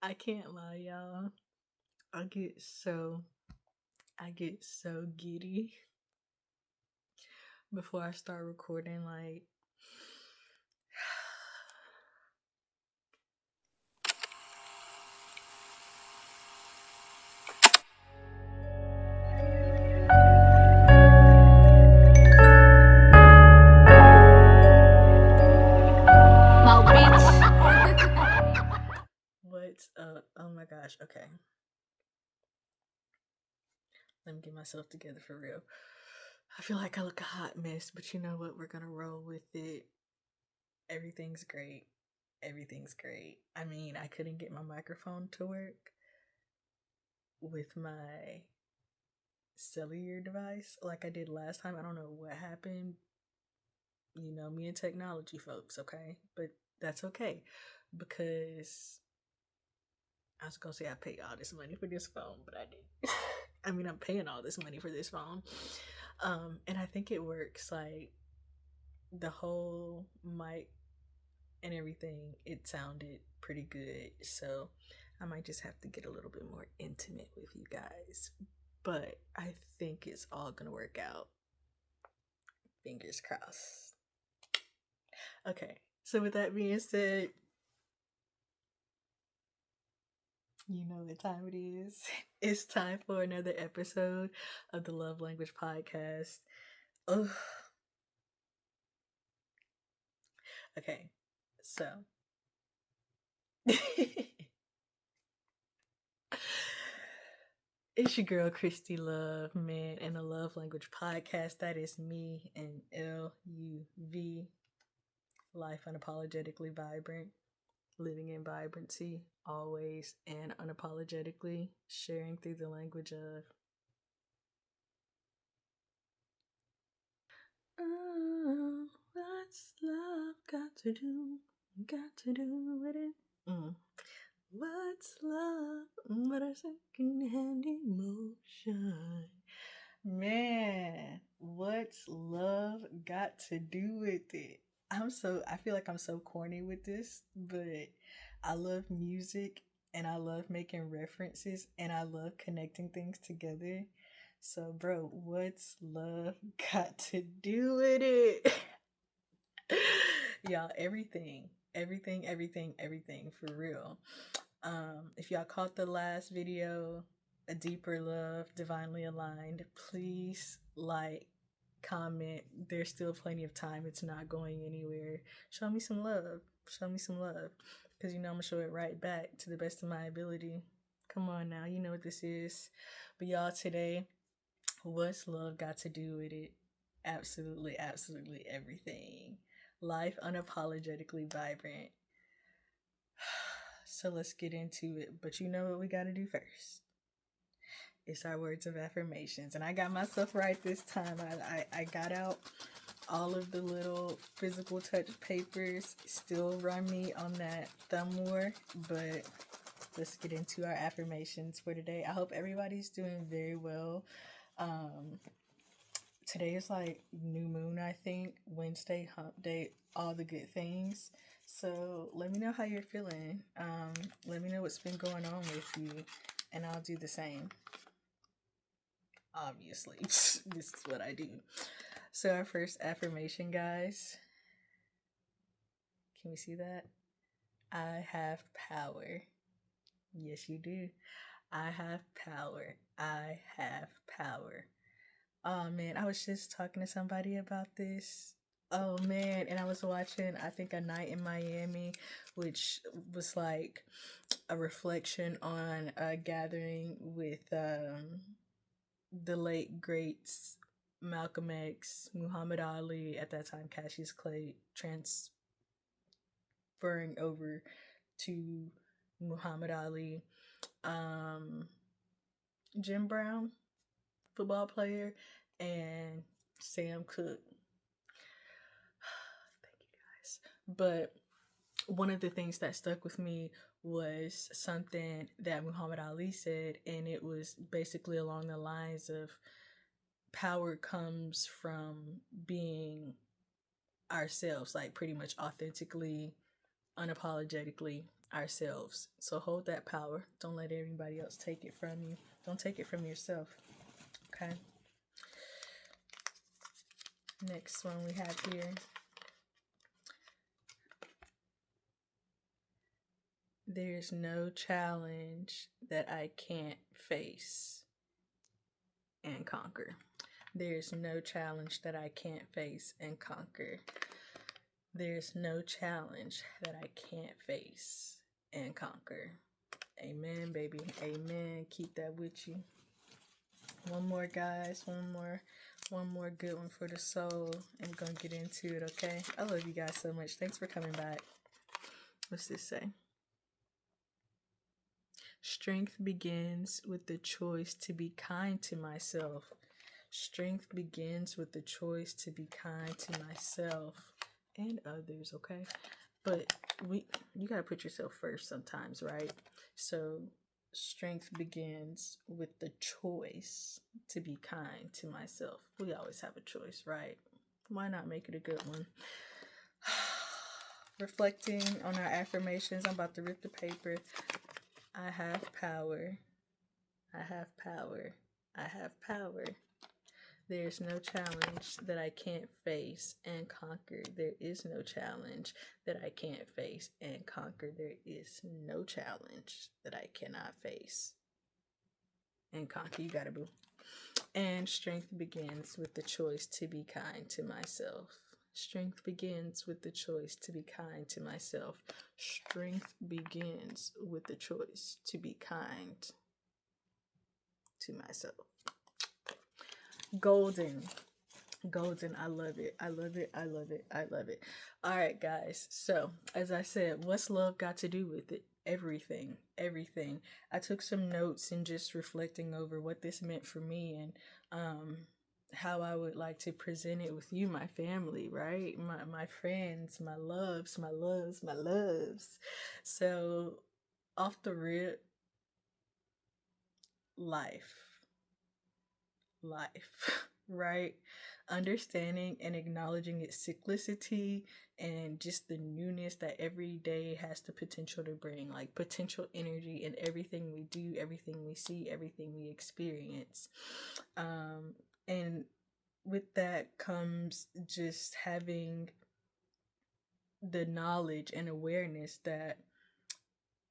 I can't lie, y'all. I get so I get so giddy before I start recording. Like, Mo bitch. what's up? Oh my gosh. Okay, let me get myself together for real. I feel like I look a hot mess, but you know what? We're gonna roll with it. Everything's great. Everything's great. I mean, I couldn't get my microphone to work with my cellular device like I did last time. I don't know what happened. You know, me and technology folks, okay? But that's okay because I was gonna say I pay all this money for this phone, but I didn't. I mean, I'm paying all this money for this phone. And I think it works. Like the whole mic and everything, it sounded pretty good. So I might just have to get a little bit more intimate with you guys. But I think it's all gonna work out. Fingers crossed. Okay. So with that being said, you know what time it is. It's time for another episode of the Love Language Podcast. Ugh. Okay, so it's your girl Christy Love, man, and the Love Language Podcast. That is me and LUV, Life Unapologetically Vibrant, living in vibrancy, always and unapologetically, sharing through the language of oh, what's love got to do? Got to do with it. What's love but a second-hand emotion? Man, what's love got to do with it? I feel like I'm so corny with this, but I love music and I love making references and I love connecting things together. So, bro, what's love got to do with it? Y'all, everything for real. If y'all caught the last video, A Deeper Love, Divinely Aligned, please like, comment. There's still plenty of time. It's not going anywhere. Show me some love. Show me some love. Because you know I'm going to show it right back to the best of my ability. Come on now. You know what this is. But y'all, today, what's love got to do with it? Absolutely, absolutely everything. Life unapologetically vibrant. So let's get into it. But you know what we got to do first? It's our words of affirmations. And I got myself right this time. I got out all of the little physical touch papers. Still run me on that thumb war. But let's get into our affirmations for today. I hope everybody's doing very well. Today is like new moon, I think. Wednesday, hump day, all the good things. So let me know how you're feeling. Let me know what's been going on with you, and I'll do the same. Obviously, this is what I do. So our first affirmation, guys. Can we see that? I have power. Yes, you do. I have power. I have power. Oh man, I was just talking to somebody about this. Oh man, and I was watching, I think, A Night in Miami, which was like a reflection on a gathering with the late greats Malcolm X, Muhammad Ali, at that time Cassius Clay, transferring over to Muhammad Ali, um, Jim Brown, football player, and Sam Cooke. Thank you guys. But one of the things that stuck with me was something that Muhammad Ali said, and it was basically along the lines of power comes from being ourselves, like pretty much authentically unapologetically ourselves. So hold that power. Don't let anybody else take it from you. Don't take it from yourself. Okay. Next one we have here. There's no challenge that I can't face and conquer. There's no challenge that I can't face and conquer. There's no challenge that I can't face and conquer. Amen, baby. Amen. Keep that with you. One more, guys. One more good one for the soul. And we're gonna get into it, okay? I love you guys so much. Thanks for coming back. What's this say? Strength begins with the choice to be kind to myself. Strength begins with the choice to be kind to myself and others, okay? But you gotta put yourself first sometimes, right? So strength begins with the choice to be kind to myself. We always have a choice, right? Why not make it a good one? Reflecting on our affirmations, I'm about to rip the paper. I have power. I have power. I have power. There's no challenge that I can't face and conquer. There is no challenge that I can't face and conquer. There is no challenge that I cannot face and conquer. You gotta boo. And strength begins with the choice to be kind to myself. Strength begins with the choice to be kind to myself. Strength begins with the choice to be kind to myself. Golden. I love it. I love it. I love it. I love it. All right, guys. So, as I said, what's love got to do with it? Everything. Everything. I took some notes and just reflecting over what this meant for me and how I would like to present it with you, my family, right? My friends, my loves, my loves, my loves. So, off the rip, life, right? Understanding and acknowledging its cyclicity and just the newness that every day has the potential to bring, like potential energy in everything we do, everything we see, everything we experience. And with that comes just having the knowledge and awareness that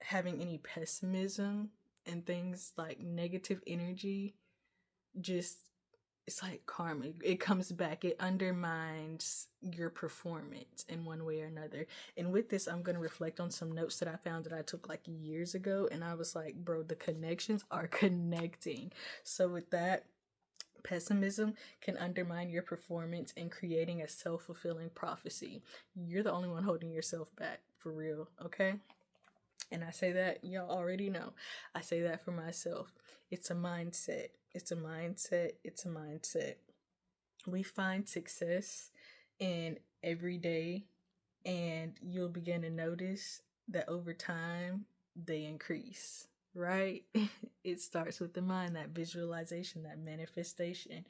having any pessimism and things like negative energy just, it's like karma. It comes back. It undermines your performance in one way or another. And with this, I'm going to reflect on some notes that I found that I took like years ago. And I was like, bro, the connections are connecting. So with that, pessimism can undermine your performance and creating a self-fulfilling prophecy. You're the only one holding yourself back, for real, okay? And I say that, y'all already know. I say that for myself. It's a mindset. It's a mindset. It's a mindset. We find success in every day, and you'll begin to notice that over time they increase, right? It starts with the mind, that visualization, that manifestation.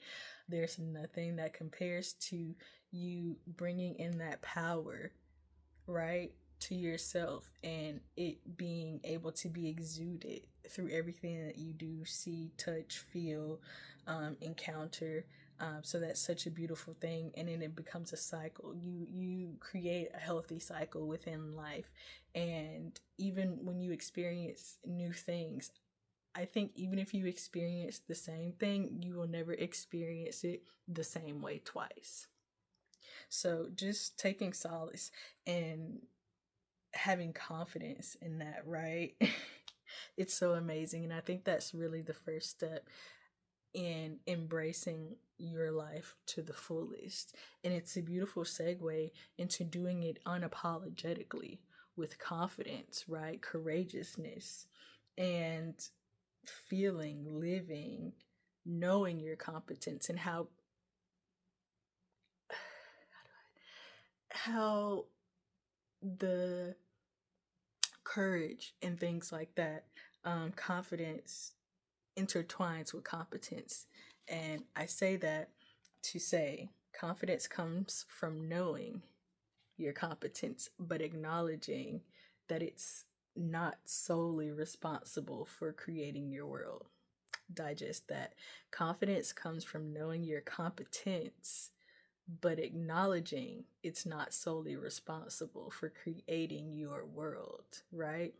There's nothing that compares to you bringing in that power, right, to yourself and it being able to be exuded through everything that you do, see, touch, feel, encounter. So that's such a beautiful thing, and then it becomes a cycle. You create a healthy cycle within life, and even when you experience new things, I think even if you experience the same thing, you will never experience it the same way twice. So just taking solace and having confidence in that, right? It's so amazing. And I think that's really the first step in embracing your life to the fullest. And it's a beautiful segue into doing it unapologetically with confidence, right? Courageousness and feeling, living, knowing your competence and how the courage and things like that, confidence intertwines with competence. And I say that to say confidence comes from knowing your competence, but acknowledging that it's not solely responsible for creating your world. Digest that. Confidence comes from knowing your competence, but acknowledging it's not solely responsible for creating your world, right?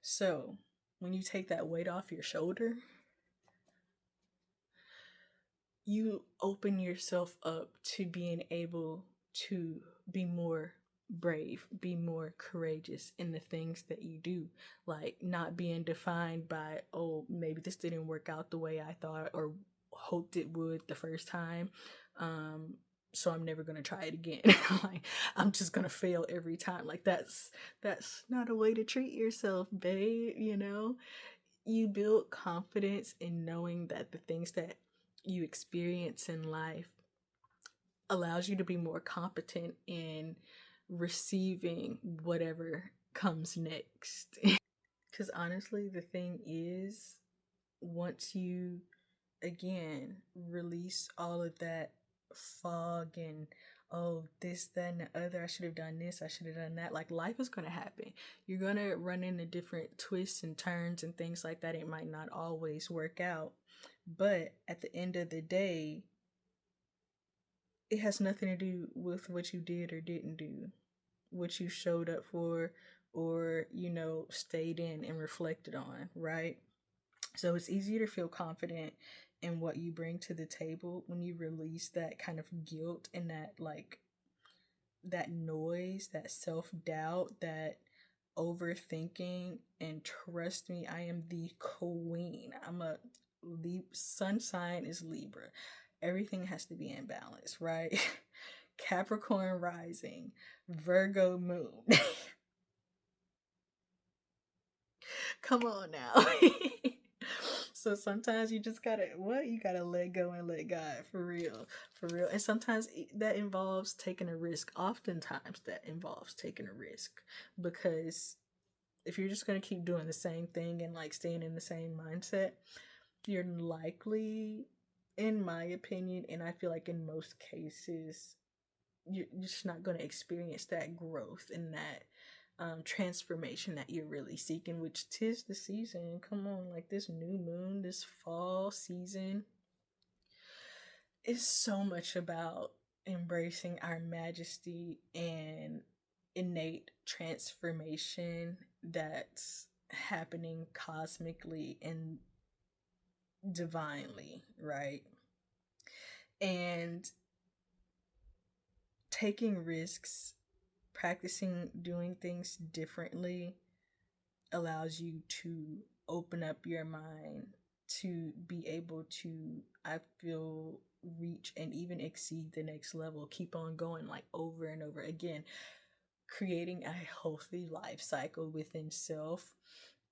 So, when you take that weight off your shoulder, you open yourself up to being able to be more brave, be more courageous in the things that you do. Like not being defined by, oh, maybe this didn't work out the way I thought or hoped it would the first time. So I'm never gonna try it again. Like I'm just gonna fail every time. Like that's not a way to treat yourself, babe, you know? You build confidence in knowing that the things that you experience in life allows you to be more competent in receiving whatever comes next. Because honestly, the thing is, once you again release all of that fog and oh this that and the other, I should have done this, I should have done that, like life is going to happen. You're going to run into different twists and turns and things like that. It might not always work out, but at the end of the day, it has nothing to do with what you did or didn't do, what you showed up for, or stayed in and reflected on, right? So it's easier to feel confident in what you bring to the table when you release that kind of guilt and that that noise, that self-doubt, that overthinking. And trust me, I am the queen. I'm a sun sign is Libra. Everything has to be in balance, right? Capricorn rising, Virgo moon. Come on now. So sometimes you just gotta you gotta let go and let God, for real, for real. And sometimes that involves taking a risk. Oftentimes that involves taking a risk, because if you're just gonna keep doing the same thing and like staying in the same mindset, you're likely, in my opinion, and I feel like in most cases, you're just not going to experience that growth and that transformation that you're really seeking, which 'tis the season. Come on, like this new moon, this fall season is so much about embracing our majesty and innate transformation that's happening cosmically and divinely, right? And taking risks, practicing doing things differently allows you to open up your mind to be able to, I feel, reach and even exceed the next level, keep on going like over and over again. Creating a healthy life cycle within self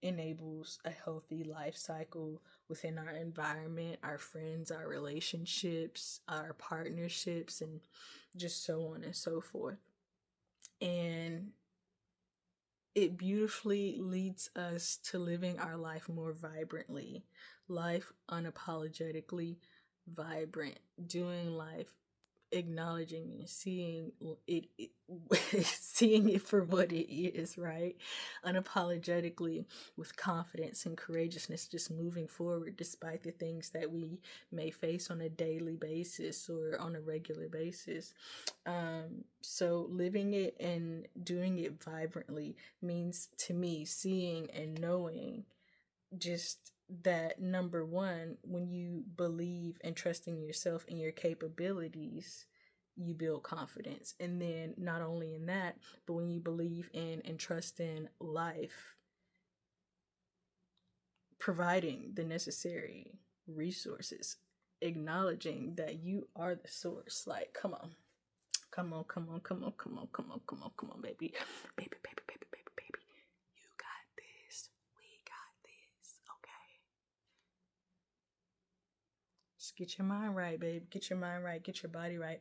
enables a healthy life cycle within our environment, our friends, our relationships, our partnerships, and just so on and so forth. And it beautifully leads us to living our life more vibrantly, life unapologetically vibrant, doing life acknowledging and seeing it seeing it for what it is, right? Unapologetically, with confidence and courageousness, just moving forward despite the things that we may face on a daily basis or on a regular basis. So living it and doing it vibrantly means, to me, seeing and knowing just that, number one, when you believe and trust in yourself and your capabilities, you build confidence. And then not only in that, but when you believe in and trust in life providing the necessary resources, acknowledging that you are the source. Like, come on. Come on, come on, come on, come on, come on, come on, come on, baby. Baby, baby, baby, baby, baby. You got this. We got this. Okay. Just get your mind right, babe. Get your mind right. Get your body right.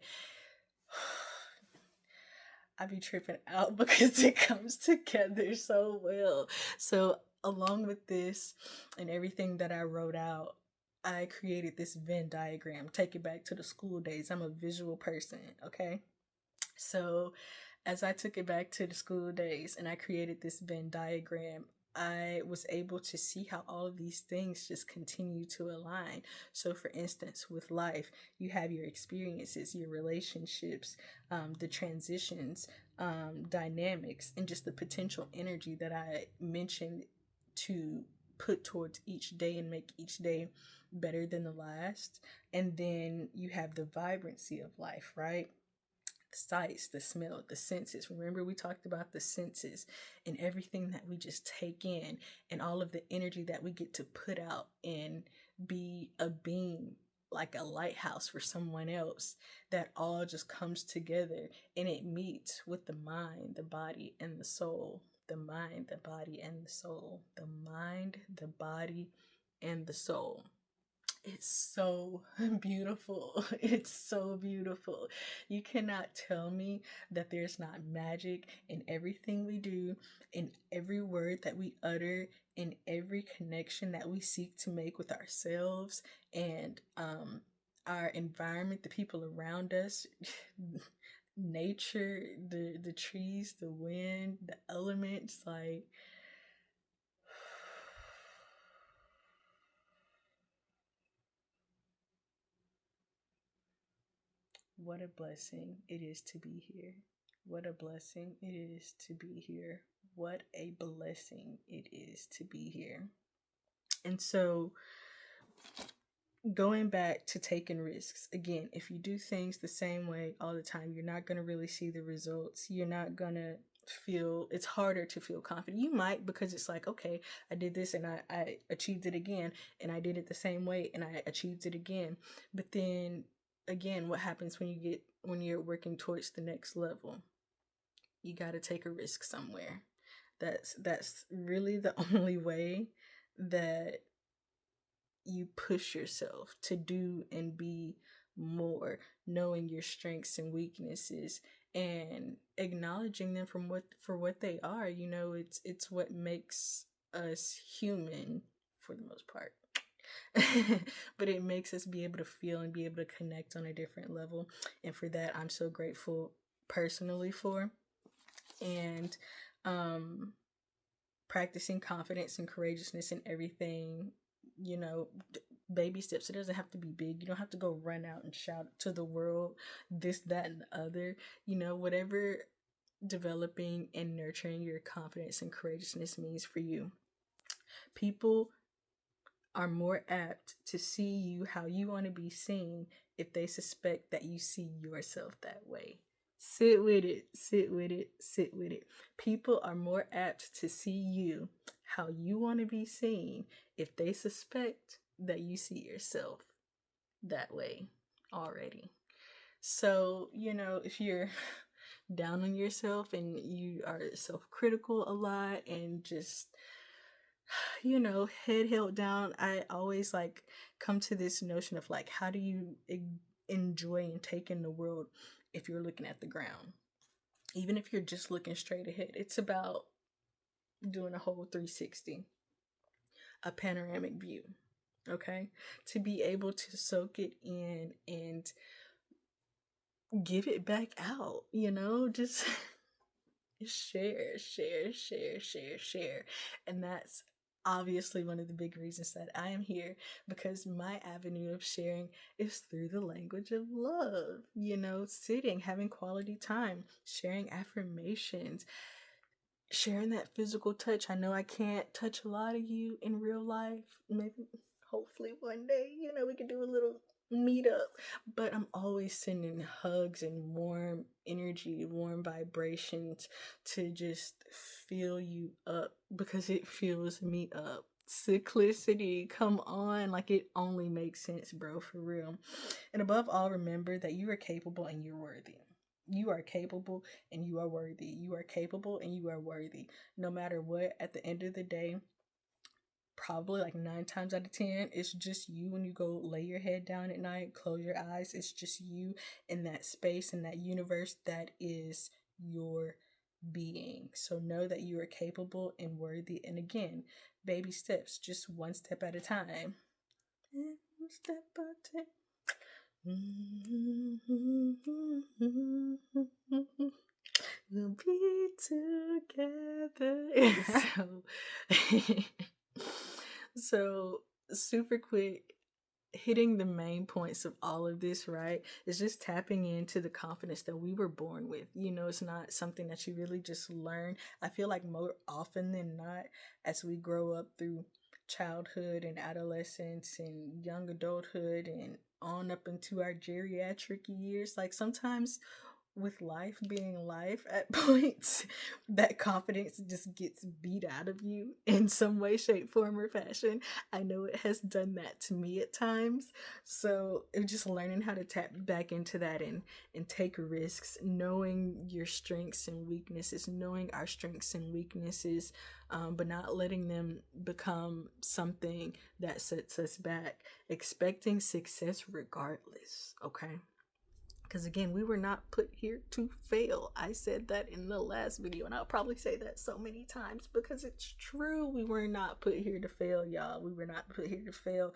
I be tripping out because it comes together so well. So, along with this and everything that I wrote out, I created this Venn diagram. Take it back to the school days. I'm a visual person, okay? So as I took it back to the school days and I created this Venn diagram, I was able to see how all of these things just continue to align. So, for instance, with life, you have your experiences, your relationships, the transitions, dynamics, and just the potential energy that I mentioned to put towards each day and make each day better than the last. And then you have the vibrancy of life, right? The sights, the smell, the senses. Remember, we talked about the senses and everything that we just take in, and all of the energy that we get to put out and be a beam, like a lighthouse for someone else. That all just comes together and it meets with the mind, the body, and the soul. The mind, the body, and the soul. The mind, the body, and the soul. It's so beautiful. It's so beautiful. You cannot tell me that there's not magic in everything we do, in every word that we utter, in every connection that we seek to make with ourselves and our environment, the people around us, nature, the trees, the wind, the elements. Like, what a blessing it is to be here. What a blessing it is to be here. What a blessing it is to be here. And so, going back to taking risks, again, if you do things the same way all the time, you're not going to really see the results. You're not going to feel, it's harder to feel confident. You might, because it's like, okay, I did this and I achieved it again, and I did it the same way and I achieved it again. But then again, what happens when you're working towards the next level? You got to take a risk somewhere. That's really the only way that you push yourself to do and be more, knowing your strengths and weaknesses and acknowledging them from what they are. It's what makes us human for the most part. But it makes us be able to feel and be able to connect on a different level. And for that, I'm so grateful personally for. And practicing confidence and courageousness in everything, you know, baby steps. It doesn't have to be big. You don't have to go run out and shout to the world this, that, and the other. Whatever developing and nurturing your confidence and courageousness means for you. People are more apt to see you how you want to be seen if they suspect that you see yourself that way. Sit with it, sit with it, sit with it. People are more apt to see you how you want to be seen if they suspect that you see yourself that way already. So, if you're down on yourself and you are self critical a lot and just, head held down, I always like come to this notion of like, how do you enjoy and take in the world if you're looking at the ground? Even if you're just looking straight ahead, it's about doing a whole 360, a panoramic view, okay? To be able to soak it in and give it back out, just share, share, share, share, share. And that's obviously one of the big reasons that I am here, because my avenue of sharing is through the language of love, sitting, having quality time, sharing affirmations, sharing that physical touch. I know I can't touch a lot of you in real life. Maybe, hopefully, one day, we can do a little meetup. But I'm always sending hugs and warm energy, warm vibrations to just fill you up, because it fills me up. Cyclicity, come on, like it only makes sense, bro, for real. And above all, remember that you are capable and you're worthy. You are capable and you are worthy. You are capable and you are worthy. No matter what, at the end of the day, probably like 9 times out of 10, it's just you when you go lay your head down at night, close your eyes. It's just you in that space, in that universe that is your being. So know that you are capable and worthy. And again, baby steps, just one step at a time. One step at a time. We'll be together. So super quick, hitting the main points of all of this, right, is just tapping into the confidence that we were born with. It's not something that you really just learn. I feel like more often than not, as we grow up through childhood and adolescence and young adulthood and on up into our geriatric years, like sometimes with life being life at points, that confidence just gets beat out of you in some way, shape, form, or fashion. I know it has done that to me at times. So it's just learning how to tap back into that and take risks, knowing your strengths and weaknesses, knowing our strengths and weaknesses, but not letting them become something that sets us back, expecting success regardless, okay? Because again, we were not put here to fail. I said that in the last video, and I'll probably say that so many times because it's true. We were not put here to fail, y'all. We were not put here to fail.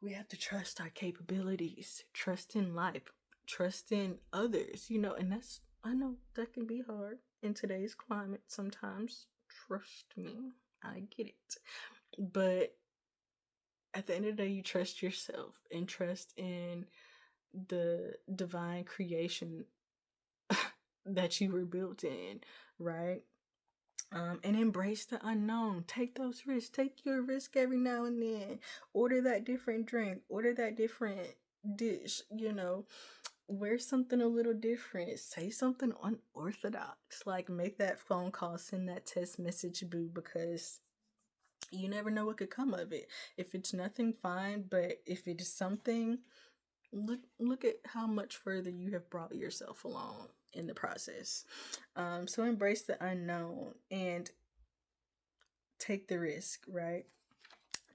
We have to trust our capabilities, trust in life, trust in others, and I know that can be hard in today's climate sometimes. Trust me, I get it. But at the end of the day, you trust yourself and trust in the divine creation that you were built in, right? And embrace the unknown. Take those risks. Take your risk every now and then. Order that different drink. Order that different dish. Wear something a little different. Say something unorthodox. Like make that phone call, send that text message, boo, because you never know what could come of it. If it's nothing, fine. But if it is something, look at how much further you have brought yourself along in the process. So embrace the unknown and take the risk, right?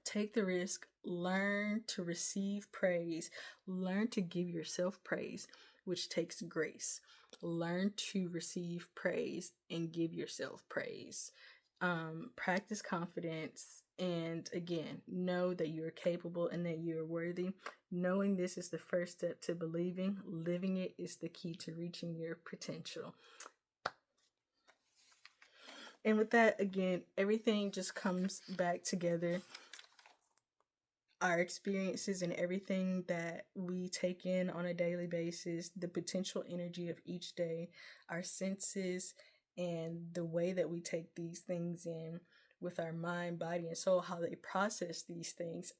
Take the risk, learn to receive praise, learn to give yourself praise, which takes grace. Learn to receive praise and give yourself praise. Practice confidence, and again, know that you're capable and that you're worthy. Knowing this is the first step to believing. Living it is the key to reaching your potential. And with that, again, everything just comes back together. Our experiences and everything that we take in on a daily basis, the potential energy of each day, our senses, and the way that we take these things in with our mind, body, and soul, how they process these things,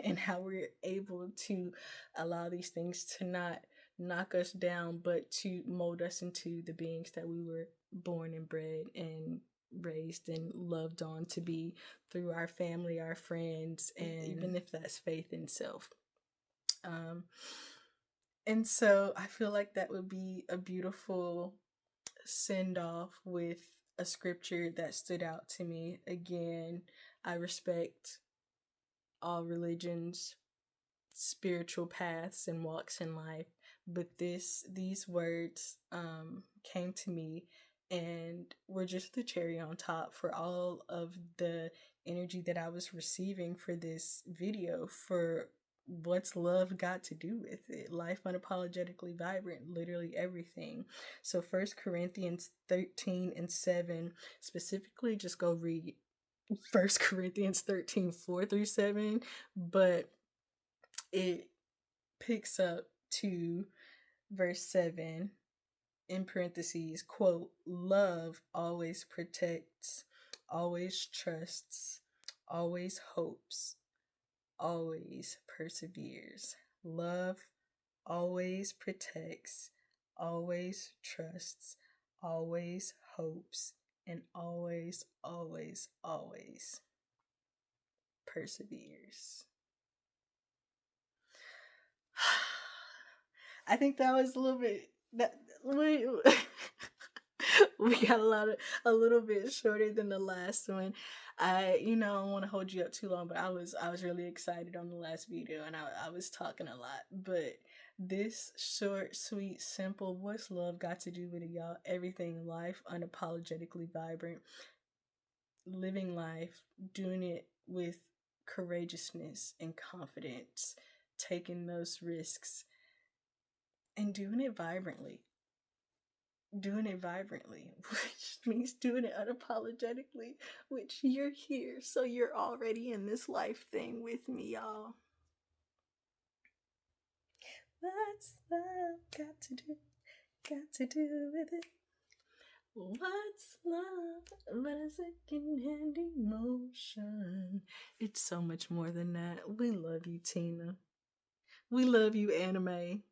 and how we're able to allow these things to not knock us down, but to mold us into the beings that we were born and bred and raised and loved on to be through our family, our friends, and even if that's faith in self. And so I feel like that would be a beautiful send off with a scripture that stood out to me. Again, I respect all religions, spiritual paths, and walks in life, but these words came to me and were just the cherry on top for all of the energy that I was receiving for this video, for what's love got to do with it. Life unapologetically vibrant, literally everything. So 1 Corinthians 13:7, specifically, just go read 1 Corinthians 13:4-7, but it picks up to verse 7 in parentheses, quote, love always protects, always trusts, always hopes, always perseveres. Love always protects, always trusts, always hopes, and always, always, always perseveres. I think that was a little bit that we got a little bit shorter than the last one. I don't want to hold you up too long, but I was really excited on the last video, and I was talking a lot. But this short, sweet, simple, what's love got to do with it, y'all? Everything. Life unapologetically vibrant, living life, doing it with courageousness and confidence, taking those risks and doing it vibrantly. Doing it vibrantly, which means doing it unapologetically, which you're here, so you're already in this life thing with me, y'all. What's love got to do? Got to do with it? What's love but a second-hand emotion? It's so much more than that. We love you, Tina. We love you, anime.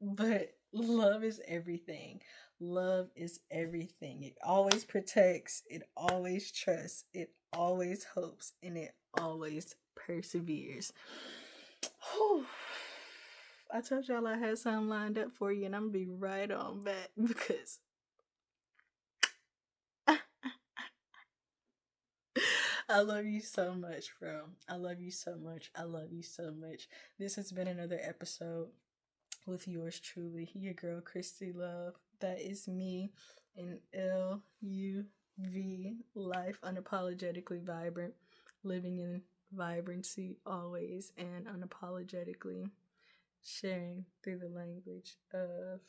But love is everything. Love is everything. It always protects, it always trusts, it always hopes, and it always perseveres. Whew. I told y'all I had something lined up for you, and I'm gonna be right on back because I love you so much, bro. I love you so much. I love you so much. This has been another episode with yours truly, your girl Christy Love. That is me in LUV, life unapologetically vibrant, living in vibrancy always and unapologetically, sharing through the language of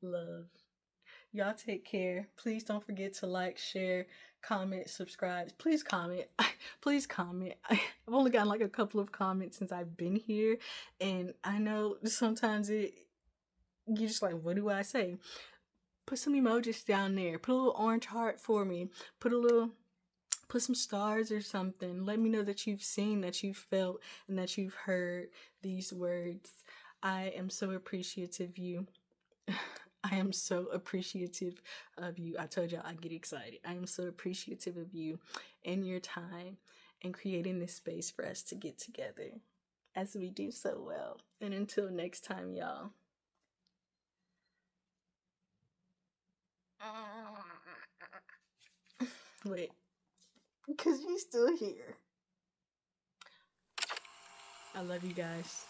love. Y'all take care. Please don't forget to like, share, comment, subscribe. Please comment. Please comment. I've only gotten like a couple of comments since I've been here. And I know sometimes you're just like, what do I say? Put some emojis down there. Put a little orange heart for me. Put some stars or something. Let me know that you've seen, that you've felt, and that you've heard these words. I am so appreciative of you. I am so appreciative of you. I told y'all I get excited. I am so appreciative of you and your time and creating this space for us to get together as we do so well. And until next time, y'all. Wait, because you still here. I love you guys.